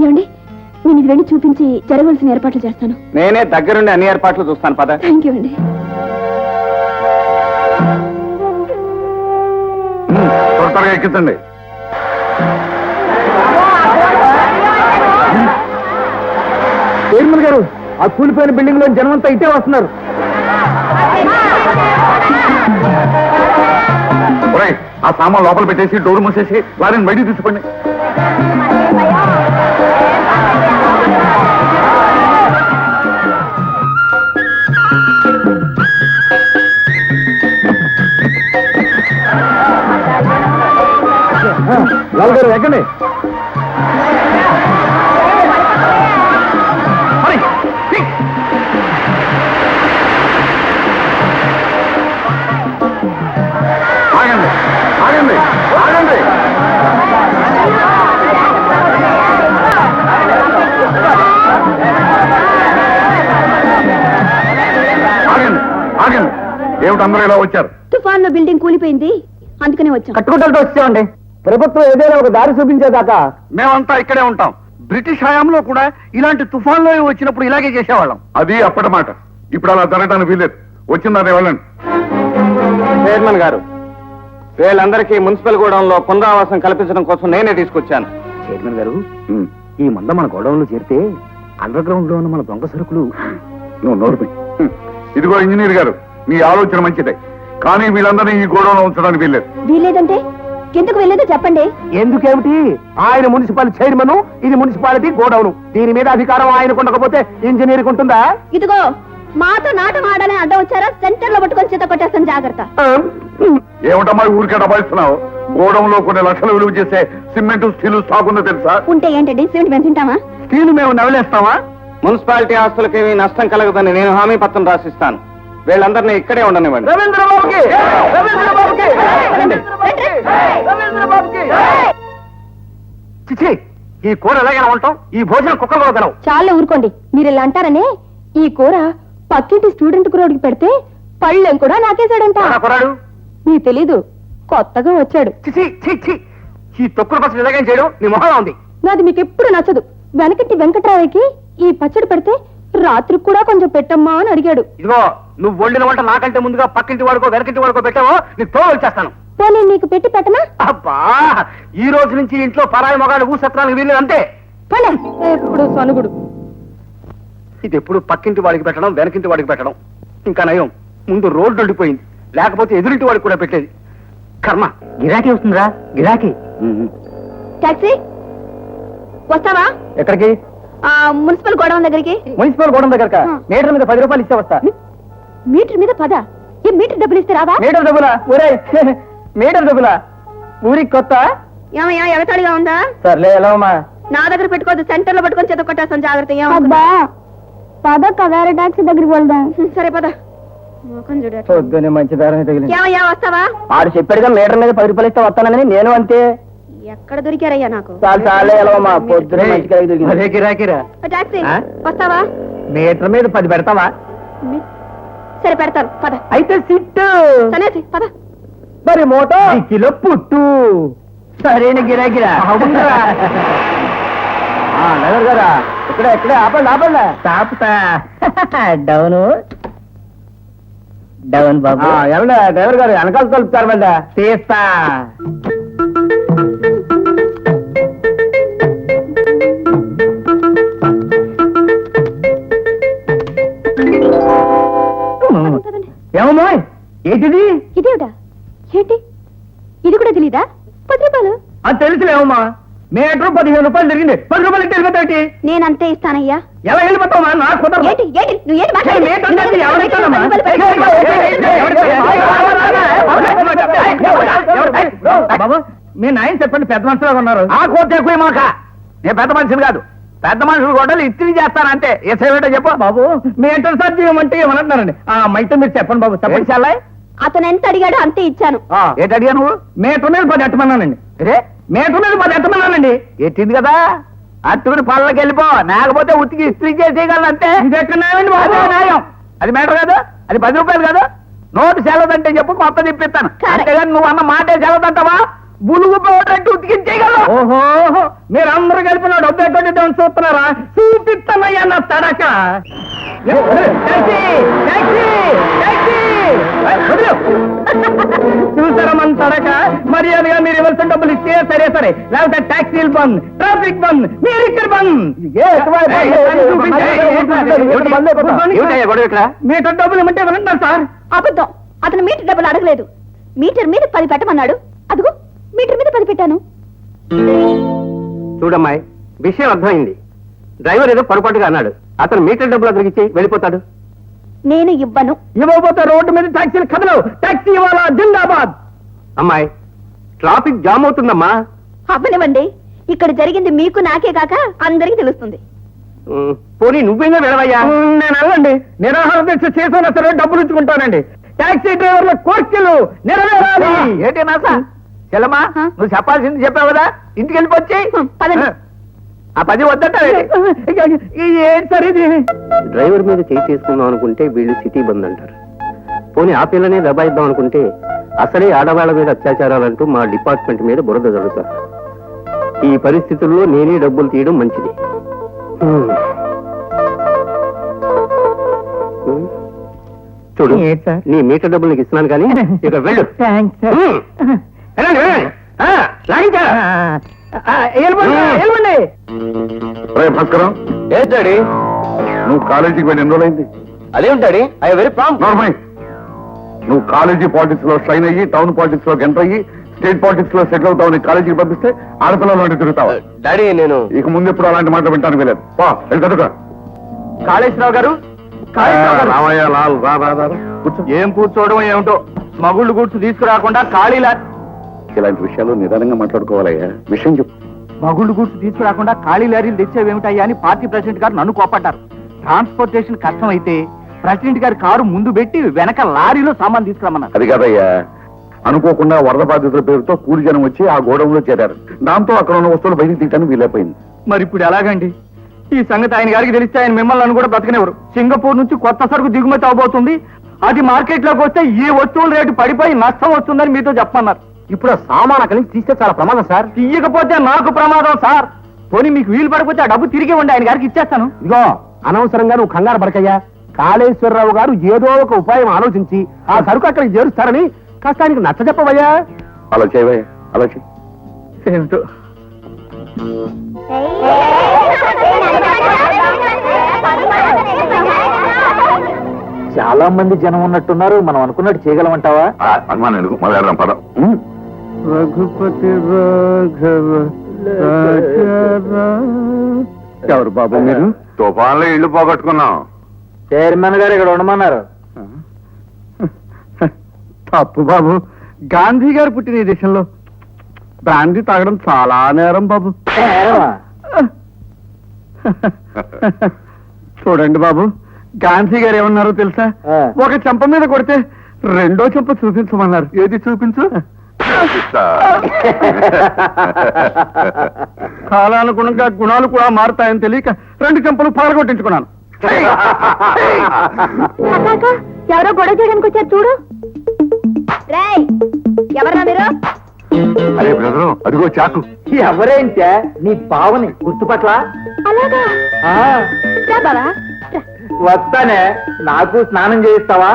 ఏమండి, నేను ఇది వెళ్ళి చూపించి జరగవలసిన ఏర్పాట్లు చేస్తాను. నేనే దగ్గరుండి అన్ని ఏర్పాట్లు చూస్తాను. పద. థ్యాంక్ యూ అండి. త్వరగా ఎక్కించండి. చైర్మన్ గారు, ఆ కూలిపోయిన బిల్డింగ్ లో జనమంతా ఇటే వస్తున్నారు. ఆ సామాన్ లోపల పెట్టేసి డోర్ మూసేసి వారిని బయటికి తీసుకోండి. లాల్ గారు ఎక్కండి. ఆగండి ఆగండి ఆగండి. ఆగండి ఆగండి. ఏమిటి అందరూ ఇలా వచ్చారు? తుఫాన్ లో బిల్డింగ్ కూలిపోయింది, అందుకనే వచ్చాం. కట్టుకుంటూ వచ్చామండి. ప్రభుత్వం ఏదైనా ఒక దారి చూపించేదాకా మేమంతా ఇక్కడే ఉంటాం. బ్రిటిష్ హయాంలో కూడా ఇలాంటి తుఫాన్లో వచ్చినప్పుడు ఇలాగే చేసేవాళ్ళం. అది అప్పటి మాట. ఇప్పుడు అలా జరగడానికి వీలేదు. వచ్చిందని వెళ్ళండి. చైర్మన్ గారు, వీళ్ళందరికీ మున్సిపల్ గోడౌన్లో పునరావాసం కల్పించడం కోసం నేనే తీసుకొచ్చాను. చైర్మన్ గారు, ఈ మంద మన గోడౌన్లో చేరితే అండర్ గ్రౌండ్ లో ఉన్న మన దొంగ సరుకులు. నువ్వు నోరుపై. ఇదిగో ఇంజనీర్ గారు, మీ ఆలోచన మంచిదే, కానీ వీళ్ళందరినీ ఈ గోడౌన్లో ఉంచడానికి వీల్లేదు. వీలేదంటే ఎందుకు వెళ్ళేదో చెప్పండి. ఎందుకేమిటి? ఆయన మున్సిపల్ చైర్మన్, ఇది మున్సిపాలిటీ గోడౌన్. దీని మీద అధికారం ఆయనకు ఉండకపోతే ఇంజనీర్కి ఉంటుందా? ఇదిగో, మాతో నాటం ఆడాలని అడ్డం వచ్చారా, సెంటర్ లో పట్టుకొని చేత కొట్టేస్తాను, జాగ్రత్త. ఏమిటమ్మా ఊరికే డబాయిస్తున్నావు? గోడౌన్ లో కొన్ని లక్షలు విలువ చేసే సిమెంట్ స్టీల్ స్టాక్ ఉందో తెలుసా? ఉంటే ఏంటండి, సిమెంట్ పెంచుంటామా? స్టీల్ మేము నవలేస్తావా? మున్సిపాలిటీ ఆస్తులకి నష్టం కలగదని నేను హామీ పత్రం రాసిస్తాను. వీళ్ళందరినీ ఇక్కడే ఉండనివ్వండి. ఈ కూర ఎలాగైనా ఉంటాం, ఈ భోజనం కుక్కలు కూడా గలవు. చాలా ఊరుకోండి, మీరు ఇలా అంటారనే ఈ కూర పక్కింటి స్టూడెంట్ కురోడికి పెడితే పళ్ళెం కూడా నాకేశాడంట. కురాడు నీకు తెలీదు, కొత్తగా వచ్చాడు. ఈ తొక్కుడు పచ్చడి ఎలాగైనా చేయడం నీ మొహంలో ఉంది. నాది మీకు ఎప్పుడు నచ్చదు. వెనకటి వెంకట్రావుకి ఈ పచ్చడి పెడితే రాత్రికి కూడా కొంచెం పెట్టమ్మా అని అడిగాడు. ఇదిగో, నువ్వు వండిన వంట నాకంటే ముందుగా పక్కింటి వాడుకో వెనకింటి వాడుకో పెట్టావో నీ తోలు వచ్చేస్తాను. పోనీ నీకు పెట్టి పెట్టనా? అబ్బా, ఈ రోజు నుంచి ఇంట్లో పరాయి మొగాడు ఊసత్రానికి వీలు అంతే. ఎప్పుడు సనుగుడు. ఇది ఎప్పుడు పక్కింటి వాడికి పెట్టడం, వెనకింటి వాడికి పెట్టడం. ఇంకా నయం, ముందు రోడ్డు ఉండిపోయింది, లేకపోతే ఎదురింటి వాడికి కూడా పెట్టేది. కర్మ. గిరాకీ వస్తుందిరా, గిరాకీ. టాక్సీ వస్తావా? ఎక్కడికి? మున్సిపల్ గోడౌన్ దగ్గరికి. మున్సిపల్ గోడౌన్ దగ్గర మీటర్ మీద 10 రూపాయలు ఇస్తే వస్తా. మీటర్ మీద 10? ఈ మీటర్ డబ్బులు ఇస్తే రావా? మీటర్ డబ్బులా? ఒరే, మీటర్ డబ్బులా? ఊరికి కొత్త ఏమయ్యా, ఎగతాళిగా ఉందా? సర్లే, ఎలా ఉమ్మా? నా దగ్గర పెట్టుకోవద్దు, సెంటర్ లో పట్టుకొని చేత కొట్టేస్తాను, జాగ్రత్త. పద, వేరే టాక్సీ దగ్గరికి వెళ్దాం. సరే పద. పొద్దునే మంచి దారం తగిలింది. ఏమయ్యా, వస్తావా? ఆడు చెప్పాడుగా మీటర్ మీద 10 రూపాయలు ఇస్తే వస్తానని. నేను అంతే. ఎక్కడ దొరికారయ్యా నాకు? చాలే, ఎలా ఉమ్మా? పొద్దునే మంచి గిరాకీరా. టాక్సీ వస్తావా? మీటర్ మీద 10 పెడతావా? సరే పెడతాను, పద. అయితే సిట్టు సనేసి పద. మరి మోటో కిలో పుట్టు. సరైన గిరాకిరా. నగర్ గారా, ఇక్కడే ఆపండి ఆపండి. తాపుతా. డౌను డౌన్ బాబు. ఏమన్నా డ్రైవర్ గారు వెనకాల కలుపుతారు మళ్ళా? తీస్తా. ఏమమ్మా, ఏంటిది? ఇదేమిటా? ఏంటి ఇది కూడా తెలీదా? 10 రూపాయలు. అది తెలుసులేమమ్మా. మీటర్ 15 రూపాయలు జరిగింది. 10 రూపాయలు ఇస్తే వెళ్ళిపోతాయి. నేనంతే ఇస్తానయ్యా. ఎలా వెళ్ళిపోతావా? నాకు కుదరదు. బాబు, మీ నాయన చెప్పండి, పెద్ద మనుషులుగా ఉన్నారు. ఆ కోర్టు ఎక్కువ మాక. నేను పెద్ద మనుషులు కాదు, పెద్ద మనుషులు కూడా ఇస్త్రీ చేస్తాను అంతే. ఏసేటో చెప్పు బాబు. మీ ఎంటర్ సార్ చేయమంటే ఏమన్నారండి? అయితే మీరు చెప్పండి బాబు. చెప్పండి. చాలా అతను ఎంత అడిగాడో అంతే ఇచ్చాను. ఏంటి అడిగా నువ్వు? మీటర్ మీద 10 ఎట్టమన్నానండి. మీటర్ మీద 10 ఎట్టమన్నానండి. ఎట్టింది కదా, అట్టుకుని పళ్ళకి వెళ్ళిపో, లేకపోతే ఉతికి ఇస్త్రీ చేసేయగలను అంతే. ఇది ఎక్కడ న్యాయం బాబు? న్యాయం. అది మీటర్ కాదు, అది 10 రూపాయలు కాదు. నోటు సెలవుదంటే చెప్పు, మొత్తం తిప్పిస్తాను. అంతేగాని నువ్వు అన్న మాటే సెలవుదంటావా? బులుగు పోవటంటే ఉతికించేయగలవా? ఓహో మీరందరూ కలిపి నా డబ్బు ఎక్కడ చూస్తున్నారా? చూపిస్తానయ్యా నా తడక. చూసారా మన తడక? మర్యాదగా మీరు ఇవ్వాల్సిన డబ్బులు ఇస్తే సరే, లేకపోతే ట్యాక్సీలు బంద్, ట్రాఫిక్ బంద్, మీరు ఇక్కడ బంద్. మీటర్ డబ్బులు ఇవ్వమంటే వినంటారు సార్. అబద్ధం. అతను మీటర్ డబ్బులు అడగలేదు. మీటర్ మీద 10 పెట్టమన్నాడు. అదిగో మీటర్ మీద 10 పెట్టాను. చూడమ్మాయి, విషయం అర్థమైంది. డ్రైవర్ ఏదో పొరపాటుగా అన్నాడు. అతను మీటర్ డబ్బులు అతనికి ఇచ్చి వెళ్ళిపోతాడు. నేను ఇవ్వను. ఇవ్వకపోతే రోడ్డు మీద ట్యాక్సీలు కదలవు. ట్యాక్సీ ఇవ్వాలా? జిందాబాద్. అమ్మాయి, ట్రాఫిక్ జామ్ అవుతుందమ్మా. అవ్వనివ్వండి. ఇక్కడ జరిగింది మీకు నాకే కాక అందరికీ తెలుస్తుంది. పోనీ నువ్వేగా వెళ్ళవయ్యా. నేను వెళ్ళండి. నిరాహార దీక్ష చేసిన సరే డబ్బులు ఇచ్చుకుంటానండి. ట్యాక్సీ డ్రైవర్ల కోర్కెలు నెరవేరాలి. ఏంటి నాసా చెల్లమ్మా, నువ్వు చెప్పాల్సింది చెప్పావు కదా, ఇంటికి వెళ్ళిపోచ్చి పదండి. ఆ 10 వద్దట. ఏంటి సార్ ఇది? డ్రైవర్ మీద చేయి చేసుకుందాం అనుకుంటే వీళ్ళు సిటీ బంద్ అంటారు. పోనీ ఆ పిల్లనే దబాయిద్దాం అనుకుంటే అసలే ఆడవాళ్ల మీద అత్యాచారాలంటూ మా డిపార్ట్మెంట్ మీద బురద జరుగుతారు. ఈ పరిస్థితుల్లో నేనే డబ్బులు తీయడం మంచిది. చూడు, నీ మీటర్ డబ్బులు నీకు ఇస్తున్నాను కానీ ఇక వెళ్ళు. భాస్కరం, ఏంటండి నువ్వు కాలేజీకి వెళ్ళి ఎన్ని రోజులైంది? అదేంటాడి? I very prompt. నార్మల్. నువ్వు కాలేజీ పాలిటిక్స్ లో షైన్ అయ్యి టౌన్ పాలిటిక్స్ లో ఎంటర్ అయ్యి స్టేట్ పాలిటిక్స్ లో సెటిల్ అవుతావు. కాలేజీకి పంపిస్తే ఆడపిల్లలు లాంటి తిరుగుతావు. డాడీ, నేను ఇక ముందు ఎప్పుడు అలాంటి మాటలు వింటానికి వెళ్ళదు. కదుగా కాళేశ్వరరావు గారు. రామయ్య లాల్ రా రా రా. కూర్చో. ఏం కూర్చోవడం ఏమిటో, మగుళ్ళు కూర్చు తీసుకురాకుండా ఖాళీలా. ఇలాంటి విషయాలు నిదానంగా మాట్లాడుకోవాలయ్యా. విషయం చెప్పు. మగుళ్ళు కూర్చు తీసుకురాకుండా ఖాళీ లారీలు తెచ్చేవేమిటయ్యా అని పార్టీ ప్రెసిడెంట్ గారు నన్ను కోపడ్డారు. ట్రాన్స్పోర్టేషన్ కష్టం అయితే ప్రెసిడెంట్ గారి కారు ముందు పెట్టి వెనక లారీలో సామాన్ తీసుకురామన్నారు. అది కాదయ్యా, అనుకోకుండా వరద బాధితుల పేరుతో కూలి జనం వచ్చి ఆ గోడౌన్లో చేరారు. దాంతో అక్కడ ఉన్న వస్తువులు బయటికి తీయడానికి వీలైపోయింది. మరి ఇప్పుడు ఎలాగండి? ఈ సంగతి ఆయన గారికి తెలిస్తే ఆయన మిమ్మల్ని కూడా బ్రతకనివ్వరు. సింగపూర్ నుంచి కొత్త సరుకు దిగుమతి అవబోతుంది. అది మార్కెట్ లోకి వస్తే ఈ వస్తువుల రేటు పడిపోయి నష్టం వస్తుందని మీతో చెప్పమన్నారు. ఇప్పుడు సామాన్ అక్కడి నుంచి తీస్తే చాలా ప్రమాదం సార్. తీయకపోతే నాకు ప్రమాదం సార్. పోనీ మీకు వీలు పడిపోతే ఆ డబ్బు తిరిగి ఉండి ఆయన గారికి ఇచ్చేస్తాను. ఇదిగో, అనవసరంగా నువ్వు కంగారు పడకయ్యా. కాళేశ్వరరావు గారు ఏదో ఒక ఉపాయం ఆలోచించి ఆ సరుకు అక్కడికి చేరుస్తారని కాస్త ఆయనకి నచ్చ చెప్పవయ్యా. అలా చేయవయ్యా, అలా చేయి. ఏమిటో చాలా మంది జనం ఉన్నట్టున్నారు. మనం అనుకున్నట్టు చేయగలమంటావా? అనుమానం ఎందుకు, మొదలెడదాం పదం. రఘుపతి రాఘవ ఎవరు బాబు మీరు? తుఫాన్లో ఇల్లు పోగొట్టుకున్నాం. చైర్మన్ గారు ఇక్కడ ఉండమన్నారు. తప్పు బాబు. గాంధీ గారు పుట్టిన ఈ దేశంలో బ్రాందీ తాగడం చాలా నేరం బాబు. చూడండి బాబు, గాంధీ గారు ఏమన్నారో తెలుసా? ఒక చెంప మీద కొడితే రెండో చెంప చూపించమన్నారు. ఏది చూపించు? కాలానుగుణంగా గుణాలు కూడా మారుతాయని తెలియక 2 చెంపలు పాల్గొట్టించుకున్నాను. ఎవరో గొడవ చేయడానికి వచ్చారు చూడు. రేయ్, ఎవరన్నా మీరు? అరే బ్రదరు, అదిగో చాకు. ఎవరేంటే నీ బావని గుర్తుపట్ల? అలాగా? రా బావా, రా. వస్తానే, నాకు స్నానం చేయిస్తావా?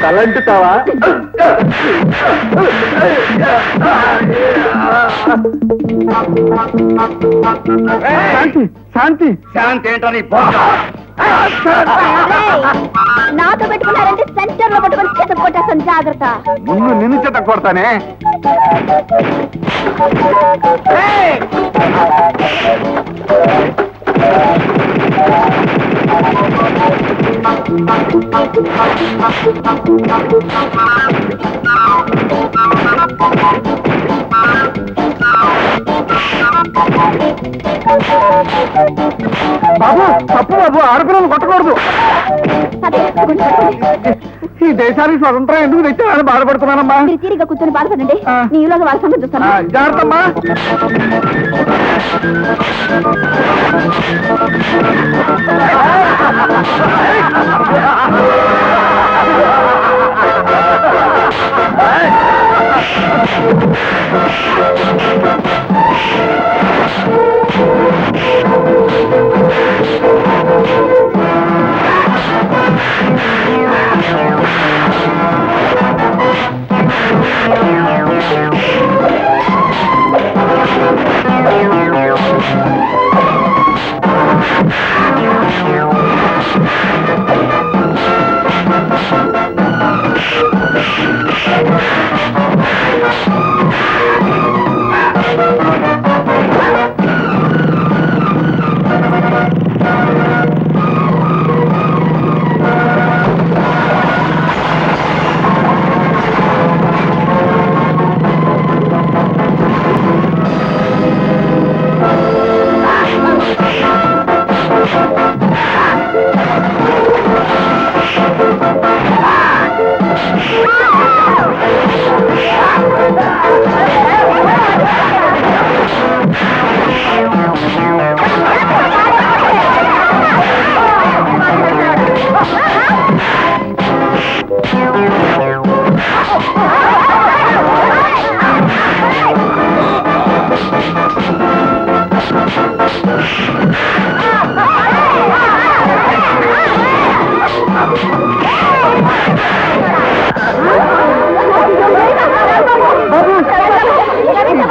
తలంటుతావా? శాంతి శాంతి శాంతి ఏంటని నాతో పెట్టుకున్నారంటే సెంటర్ లో పట్టుకొని చేత కొట్టేస్తాను. జాగ్రత్త. ముందు నిన్ను చేత కొడతానే. బాబు, తప్పు బాబు. ఆడపిల్లలు కొట్టకూడదు. అదే, ఈ దేశానికి స్వతంత్రం ఎందుకు తెచ్చారని బాధపడుతున్నానమ్మా. మీరు తీరిగా కూర్చొని బాధపడండి. నీలోగా వాళ్ళ సంగతి చూస్తాను. జాగ్రత్తమ్మా.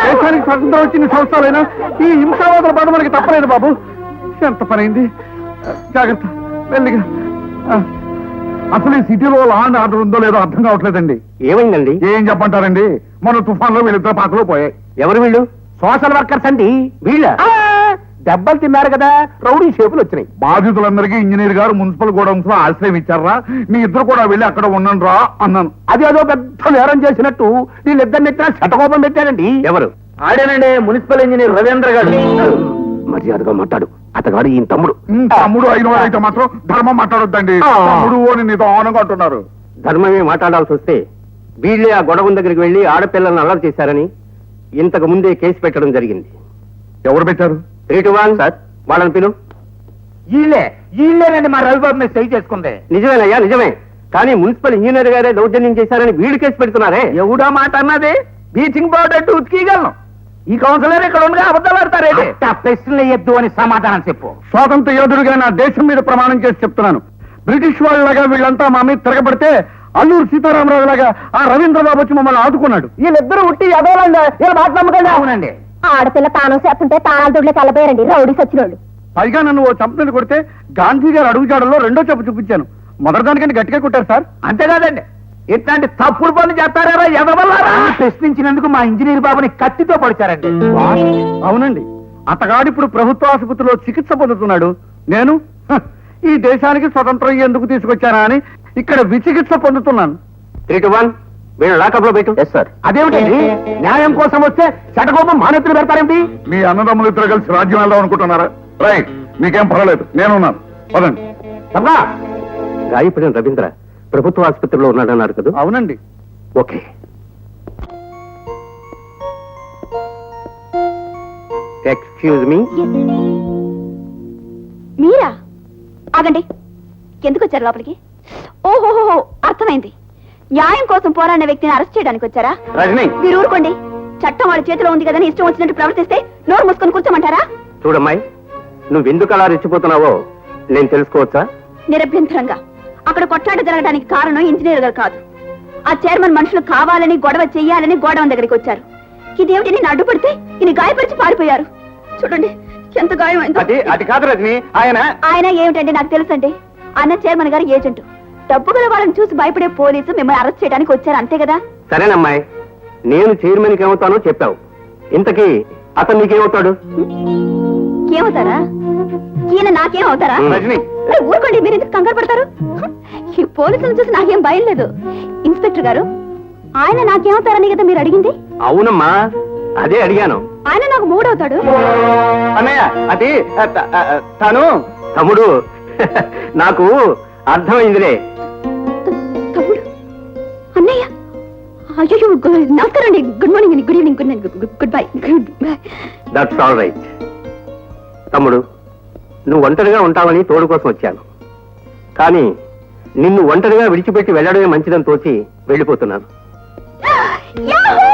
దేశానికి స్వతంత్రం వచ్చిన సంవత్సరాలైనా ఈ హింసావాదుల బాధ మనకి తప్పలేదు బాబు. ఎంత పనైంది. జాగ్రత్త, మెల్లిగా. అసలు ఈ సిటీలో లా అండ్ ఆర్డర్ ఉందో లేదో అర్థం కావట్లేదండి. ఏమైందండి? ఏం చెప్పంటారండి, మన తుఫాన్లో వీళ్ళిద్దరు పాకలో పోయాయి. ఎవరు వీళ్ళు? సోషల్ వర్కర్స్ అండి. వీళ్ళ దెబ్బలు తిన్నారు కదా, రౌడీ షేపులు వచ్చినాయి. బాధితులందరికీ ఇంజనీర్ గారు మున్సిపల్ గోడౌన్స్ లో ఆశ్రయం ఇచ్చారా, మీ ఇద్దరు కూడా వెళ్ళి అక్కడ ఉండండి రా అన్నాను. అది అదో పెద్ద నేరం చేసినట్టు వీళ్ళిద్దరిని ఎత్తిన శటకోపం పెట్టారండి. ఎవరు? ఆడేనండి, మున్సిపల్ ఇంజనీర్ రవీంద్ర గారు. మర్యాదగా మాట్లాడు, అతగాడు ఈయన తమ్ముడు. తమ్ముడు అయిన అయితే మాత్రం ధర్మం మాట్లాడొద్దండి. తమ్ముడు అని నిదానంగా అంటున్నారు. ధర్మమే మాట్లాడాల్సి వస్తే వీళ్ళే ఆ గొడవ దగ్గరికి వెళ్లి ఆడపిల్లలను అల్లరి చేశారని ఇంతకు ముందే కేసు పెట్టడం జరిగింది. ఎవరు పెట్టారు? 3 to 1 సార్, వాళ్ళని పిలు. వీళ్ళేనండి మా రవిబాబు మీద సై చేసుకుంది. నిజమేనయ్యా, నిజమే. కానీ మున్సిపల్ ఇంజనీర్ గారే దౌర్జన్యం చేశారని వీళ్ళు కేసు పెడుతున్నారే. ఎవడా మాట అన్నది? బ్లీచింగ్ పౌడర్ అంటే ఉతికీయగలను. ఈ కౌన్సిలర్ ఇక్కడ ఉండగా అబద్ధాలు ఆడతారే. ప్రశ్నలు వేయద్దు అని సమాధానం చెప్పు. స్వాతంత్ర యోధుడిగా నా దేశం మీద ప్రమాణం చేసి చెప్తున్నాను. బ్రిటిష్ వాళ్ళలాగా వీళ్ళంతా మా మీద తిరగబడితే అల్లూరు సీతారామరాజు లాగా ఆ రవీంద్రబాబు వచ్చి మమ్మల్ని ఆదుకున్నాడు. వీళ్ళిద్దరు ఉట్టి ఎదవాలండి, వీళ్ళ మాట నమ్మకండి. అవునండి, ఆడపిల్ల తానం చేస్తుంటే తాళాల దొడ్లే కలపోయారండి రౌడీ సచ్చినోళ్ళు. పైగా నన్ను ఓ చంపని కొడితే గాంధీ గారు అడుగుజాడల్లో రెండో చెప్పు చూపించాను. మొదటి దానికంటే గట్టిగా కొట్టారు సార్. అంతేకాదండి, ఇట్లాంటి తప్పుడు పనులు చేస్తారా ఎదవల్లారా? ప్రశ్నించినందుకు మా ఇంజనీర్ బాబుని కత్తితో పడిచారండి. అవునండి, అతగాడు ఇప్పుడు ప్రభుత్వ ఆసుపత్రిలో చికిత్స పొందుతున్నాడు. నేను ఈ దేశానికి స్వతంత్రం ఎందుకు తీసుకొచ్చానా అని ఇక్కడ విచికిత్స పొందుతున్నాను. 3 to 1 వీళ్ళు లాకప్ లో పెట్టు. సార్. అదేమిటండి, న్యాయం కోసం వస్తే చటకోపం మానెత్తులు పెడతారేమిటి? మీ అన్నదమ్ములు ఇద్దరు కలిసి రాజ్యం వెళ్దాం అనుకుంటున్నారా? రైట్, మీకేం పర్వాలేదు, నేనున్నాను. పదండి. గాయపడిన రవీంద్ర ప్రభుత్వ ఆసుపత్రిలో ఉన్నాడన్నారు కదా? అవునండి. ఓకే. Excuse me. మీరా? ఆగండి, ఎందుకు వచ్చారు లోపలికి? ఓహోహో, అర్థమైంది. న్యాయం కోసం పోరాడిన వ్యక్తిని అరెస్ట్ చేయడానికి వచ్చారా? రజని, మీరు ఊరుకోండి. చట్టం వాడి చేతిలో ఉంది కదని ఇష్టం వచ్చినట్టు ప్రవర్తిస్తే నోరు మూసుకొని కూర్చోమంటారా? చూడమ్మాయి, నువ్వెందుకు అలా రెచ్చిపోతున్నావో నేను తెలుసుకోవచ్చా? నిరభ్యంతరంగా. అక్కడ కొట్లాట జరగడానికి కారణం ఇంజనీర్ గారు కాదు. ఆ చైర్మన్ మనుషులు కావాలని గొడవ చెయ్యాలని గోడౌన్ దగ్గరికి వచ్చారు. ఇదేమిటి, నేను అడ్డుపడితే ఈయన గాయపరిచి పారిపోయారు. చూడండి ఎంత గాయమైందో. అది కాదు రజని, ఆయన ఏమిటండి నాకు తెలుసండి. అన్న చైర్మన్ గారు ఏజెంట్. డబ్బు గల వాళ్ళని చూసి భయపడే పోలీసు మిమ్మల్ని అరెస్ట్ చేయడానికి వచ్చారు, అంతే కదా? సరేనమ్మాయి, నేను చైర్మన్కి ఏమవుతానో చెప్పావు. ఇంతకీ అతను నీకేమవుతాడు? ఏమవుతారా? ఈయన నాకేమవుతారా? రజని, ఊరుకోండి, మీరు ఎందుకు కంగారు పడతారు? ఈ పోలీసులను చూసి నాకేం భయం లేదు. ఇన్స్పెక్టర్ గారు, ఆయన నాకేమవుతారని కదా మీరు అడిగింది? అవునమ్మా, అదే అడిగాను. ఆయన నాకు మూడవుతాడు. అన్నయ్య, అది తను తమ్ముడు. నాకు అర్థమైందిలే. తమ్ముడు? అన్నయ్య? అయ్యో, నమస్కారం అండి. Good morning, good evening, good bye. That's all right. తమ్ముడు, నువ్వు ఒంటరిగా ఉంటావని తోడు కోసం వచ్చాను. కానీ నిన్ను ఒంటరిగా విడిచిపెట్టి వెళ్ళడమే మంచిదని తోచి వెళ్ళిపోతున్నాను. యాహూ!